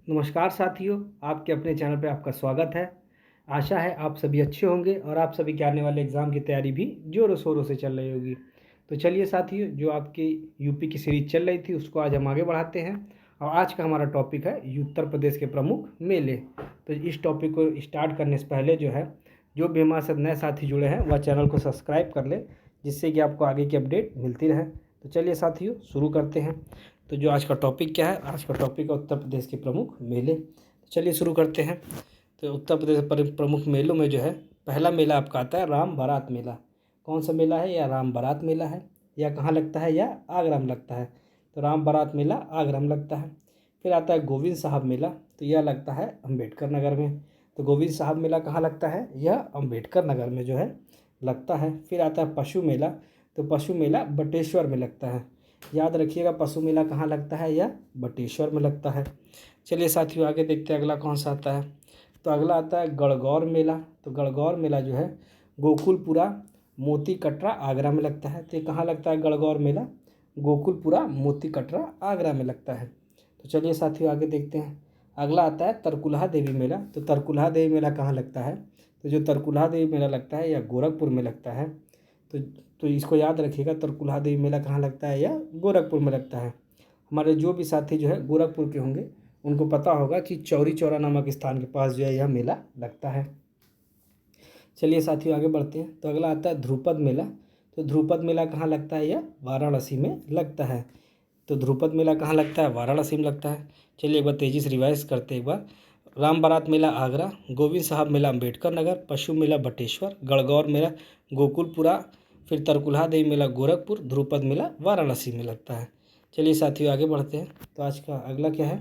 नमस्कार साथियों, आपके अपने चैनल पे आपका स्वागत है। आशा है आप सभी अच्छे होंगे और आप सभी के आने वाले एग्ज़ाम की तैयारी भी ज़ोरों शोरों से चल रही होगी। तो चलिए साथियों, जो आपकी यूपी की सीरीज़ चल रही थी उसको आज हम आगे बढ़ाते हैं और आज का हमारा टॉपिक है उत्तर प्रदेश के प्रमुख मेले। तो इस टॉपिक को स्टार्ट करने से पहले जो भी हमारे साथ नए साथी जुड़े हैं वह चैनल को सब्सक्राइब कर लें, जिससे कि आपको आगे की अपडेट मिलती रहे। तो चलिए साथियों, शुरू करते हैं। तो जो आज का टॉपिक क्या है, आज का टॉपिक है उत्तर प्रदेश के प्रमुख मेले। तो चलिए शुरू करते हैं। तो उत्तर प्रदेश प्रमुख मेलों में पहला मेला आपका आता है राम बारात मेला। कौन सा मेला है? या राम बारात मेला है, या कहाँ लगता है, या आगरा में लगता है। तो राम बारात मेला आगरा में लगता है। फिर आता है गोविंद साहब मेला, तो यह लगता है अम्बेडकर नगर में। तो गोविंद साहब मेला कहाँ लगता है? यह अम्बेडकर नगर में लगता है। फिर आता है पशु मेला, तो पशु मेला बटेश्वर में लगता है। याद रखिएगा, पशु मेला कहाँ लगता है? यह बटेश्वर में लगता है। चलिए साथियों, आगे देखते हैं अगला कौन सा आता है। तो अगला आता है गणगौर मेला। तो गणगौर मेला गोकुलपुरा मोती कटरा आगरा में लगता है। तो ये कहाँ लगता है गणगौर मेला? गोकुलपुरा मोती कटरा आगरा में लगता है। तो चलिए साथियों, आगे देखते हैं। अगला आता है तरकुलहा देवी मेला। तो तरकुलहा देवी मेला कहाँ लगता है? तो जो तरकुलहा देवी मेला लगता है यह गोरखपुर में लगता है। तो तो इसको याद रखिएगा, तरकुलहा देवी मेला कहाँ लगता है? या गोरखपुर में लगता है। हमारे जो भी साथी गोरखपुर के होंगे उनको पता होगा कि चौरी चौरा नामक स्थान के पास यह मेला लगता है। चलिए साथियों, आगे बढ़ते हैं। तो अगला आता है ध्रुपद मेला। तो ध्रुपद मेला कहाँ लगता है? यह वाराणसी में लगता है। तो ध्रुपद मेला कहाँ लगता है? वाराणसी में लगता है। चलिए एक बार तेज़ी से रिवाइज करते हैं एक बार। राम बारात मेला आगरा, गोविंद साहब मेला अम्बेडकर नगर, पशु मेला बटेश्वर, गणगौर मेला गोकुलपुरा, फिर तरकुलहा देवी मेला गोरखपुर, ध्रुपद मेला वाराणसी में लगता है। चलिए साथियों, आगे बढ़ते हैं। तो आज का अगला क्या है?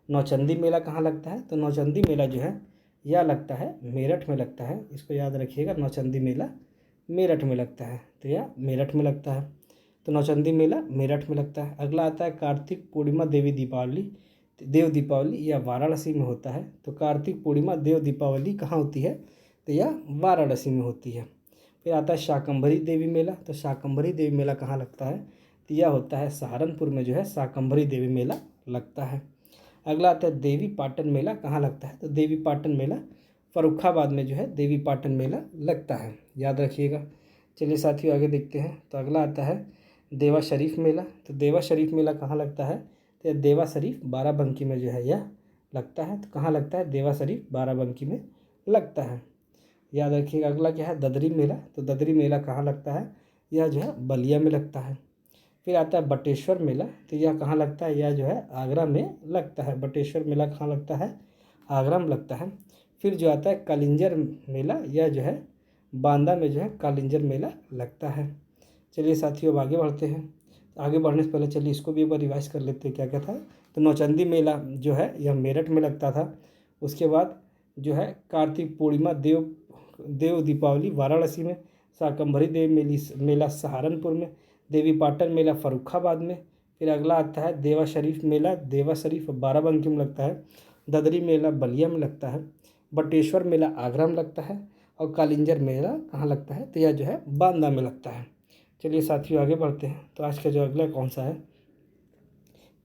नौचंदी मेला कहाँ लगता है? तो नौचंदी मेला यह लगता है मेरठ में लगता है। इसको याद रखिएगा, नौचंदी मेला मेरठ में लगता है। तो यह मेरठ में लगता है। तो नौचंदी मेला मेरठ में लगता है। अगला आता है कार्तिक पूर्णिमा देव दीपावली, यह वाराणसी में होता है। तो कार्तिक पूर्णिमा देव दीपावली कहाँ होती है? तो यह वाराणसी में होती है। फिर आता है शाकंभरी देवी मेला। तो शाकंभरी देवी मेला कहाँ लगता है? तो यह होता है सहारनपुर में शाकंभरी देवी मेला लगता है। अगला आता है देवी पाटन मेला। कहाँ लगता है? तो देवी पाटन मेला फर्रुखाबाद में देवी पाटन मेला लगता है, याद रखिएगा। चलिए साथियों, आगे देखते हैं। तो अगला आता है देवा शरीफ मेला। तो देवा शरीफ मेला कहाँ लगता है? तो यह देवा शरीफ बाराबंकी में यह लगता है। तो कहाँ लगता है? देवा शरीफ बाराबंकी में लगता है, याद रखिएगा। अगला क्या है? ददरी मेला। तो ददरी मेला कहाँ लगता है? यह बलिया में लगता है। फिर आता है बटेश्वर मेला। तो यह कहाँ लगता है? यह आगरा में लगता है। बटेश्वर मेला कहाँ लगता है? आगरा में लगता है। फिर जो आता है कालिंजर मेला, यह बांदा में कालिंजर मेला लगता है। चलिए साथियों, अब आगे बढ़ते हैं। तो आगे बढ़ने से पहले चलिए इसको भी एक बार रिवाइज कर लेते हैं क्या क्या था। तो नौचंदी मेला यह मेरठ में लगता था। उसके बाद कार्तिक पूर्णिमा देव देव दीपावली वाराणसी में, शाकंभरी देवी मेला सहारनपुर में, देवी पाटन मेला फर्रुखाबाद में। फिर अगला आता है देवा शरीफ मेला, देवा शरीफ बाराबंकी में लगता है। ददरी मेला बलिया में लगता है। बटेश्वर मेला आगरा में लगता है। और कालिंजर मेला कहाँ लगता है? तो यह बांदा में लगता है। चलिए साथियों, आगे बढ़ते हैं। तो आज का अगला कौन सा है?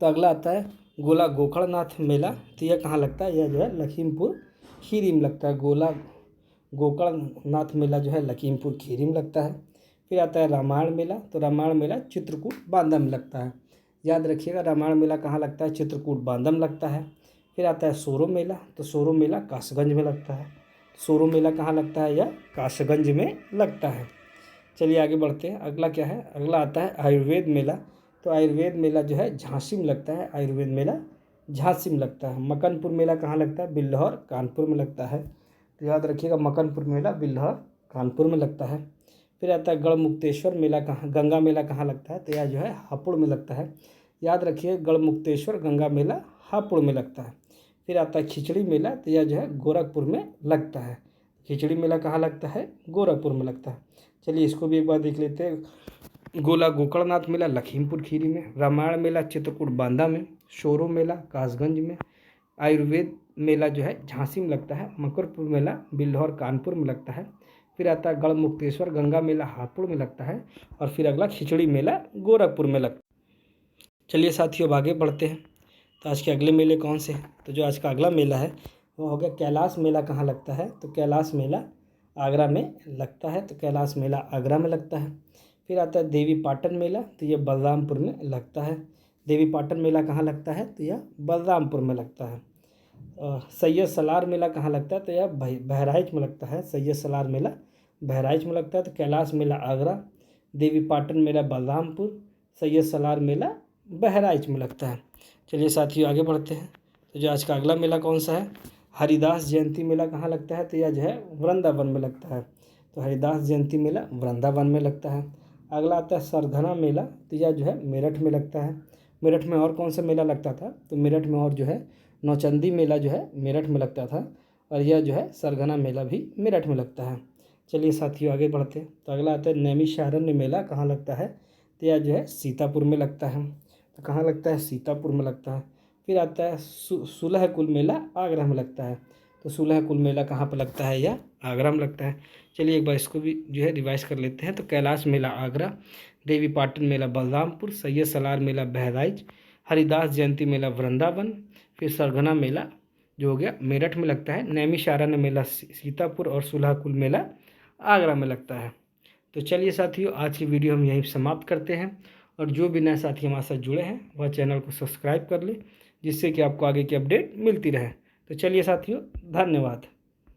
तो अगला आता है गोला गोकर्णनाथ मेला। तो यह कहाँ लगता है? यह लखीमपुर खीरी में लगता है। गोकर्णनाथ मेला लखीमपुर खीरी में लगता है। फिर आता है रामायण मेला। तो रामायण मेला चित्रकूट बांदा में लगता है, याद रखिएगा। रामायण मेला कहाँ लगता है? चित्रकूट बांदा में लगता है। फिर आता है सोरो मेला। तो सोरो मेला कासगंज में लगता है। सोरो मेला कहाँ लगता है? यह कासगंज में लगता है। चलिए आगे बढ़ते हैं। अगला क्या है? अगला आता है आयुर्वेद मेला। तो आयुर्वेद मेला झांसी में लगता है। आयुर्वेद मेला झांसी में लगता है। मकनपुर मेला कहाँ लगता है? बिल्हौर कानपुर में लगता है। तो याद रखिएगा, मकनपुर मेला बिल्हौर कानपुर में लगता है। फिर आता है गढ़मुक्तेश्वर मेला। गंगा मेला कहाँ लगता है? तो यह हापुड़ में लगता है, याद रखिए। गढ़मुक्तेश्वर गंगा मेला हापुड़ में लगता है। फिर आता है खिचड़ी मेला। तो यह गोरखपुर में लगता है। खिचड़ी मेला कहाँ लगता है? गोरखपुर में लगता है। चलिए इसको भी एक बार देख लेते हैं। गोला गोकर्णनाथ मेला लखीमपुर खीरी में, रामायण मेला चित्रकूट बांदा में, सोरो मेला कासगंज में, आयुर्वेद मेला झांसी में लगता है, मकरपुर मेला बिल्हौर कानपुर में लगता है। फिर आता है गढ़मुक्तेश्वर गंगा मेला हापुड़ में लगता है। और फिर अगला खिचड़ी मेला गोरखपुर में लगता है। चलिए साथियों, अब आगे बढ़ते हैं। तो आज के अगले मेले कौन से हैं? तो जो आज का अगला मेला है वो हो गया कैलाश मेला। कहाँ लगता है? तो कैलाश मेला आगरा में लगता है। तो कैलाश मेला आगरा में लगता है। फिर आता है देवी पाटन मेला, तो यह बलरामपुर में लगता है। देवी पाटन मेला कहाँ लगता है? तो यह बलरामपुर में लगता है। सैयद सलार मेला कहाँ लगता है? तो यह बहराइच में लगता है। सैयद सलार मेला बहराइच में लगता है। तो कैलाश मेला आगरा, देवी पाटन मेला बलरामपुर, सैयद सलार मेला बहराइच में लगता है। चलिए साथियों आगे बढ़ते हैं। तो जो आज का अगला मेला कौन सा है? हरिदास जयंती मेला कहाँ लगता है? तो यह जो है वृंदावन में लगता है। तो हरिदास जयंती मेला वृंदावन में लगता है। अगला आता है सरधना मेला, तो यह जो है मेरठ में लगता है। मेरठ में और कौन सा मेला लगता था? तो मेरठ में और जो है नौचंदी मेला जो है मेरठ में लगता था, और यह जो है सरगना मेला भी मेरठ में लगता है। चलिए साथियों आगे बढ़ते हैं। तो अगला आता है नैमिषारण्य मेला कहाँ लगता है? तो यह जो है सीतापुर में लगता है। तो कहाँ लगता है? सीतापुर में लगता है। फिर आता है सुलह कुल मेला आगरा में लगता है। तो सुलह कुल मेला कहाँ पर लगता है? यह आगरा में लगता है। चलिए एक बार इसको भी जो है रिवाइज कर लेते हैं। तो कैलाश मेला आगरा, देवी पाटन मेला बलरामपुर, सैयद सलार मेला बहराइच, हरिदास जयंती मेला वृंदावन, फिर सरगना मेला जो हो गया मेरठ में लगता है, नैमिषारण्य मेला सीतापुर, और सुलह कुल मेला आगरा में लगता है। तो चलिए साथियों आज की वीडियो हम यहीं समाप्त करते हैं, और जो भी नए साथी हमारे साथ जुड़े हैं वह चैनल को सब्सक्राइब कर ले, जिससे कि आपको आगे की अपडेट मिलती रहे। तो चलिए साथियों धन्यवाद।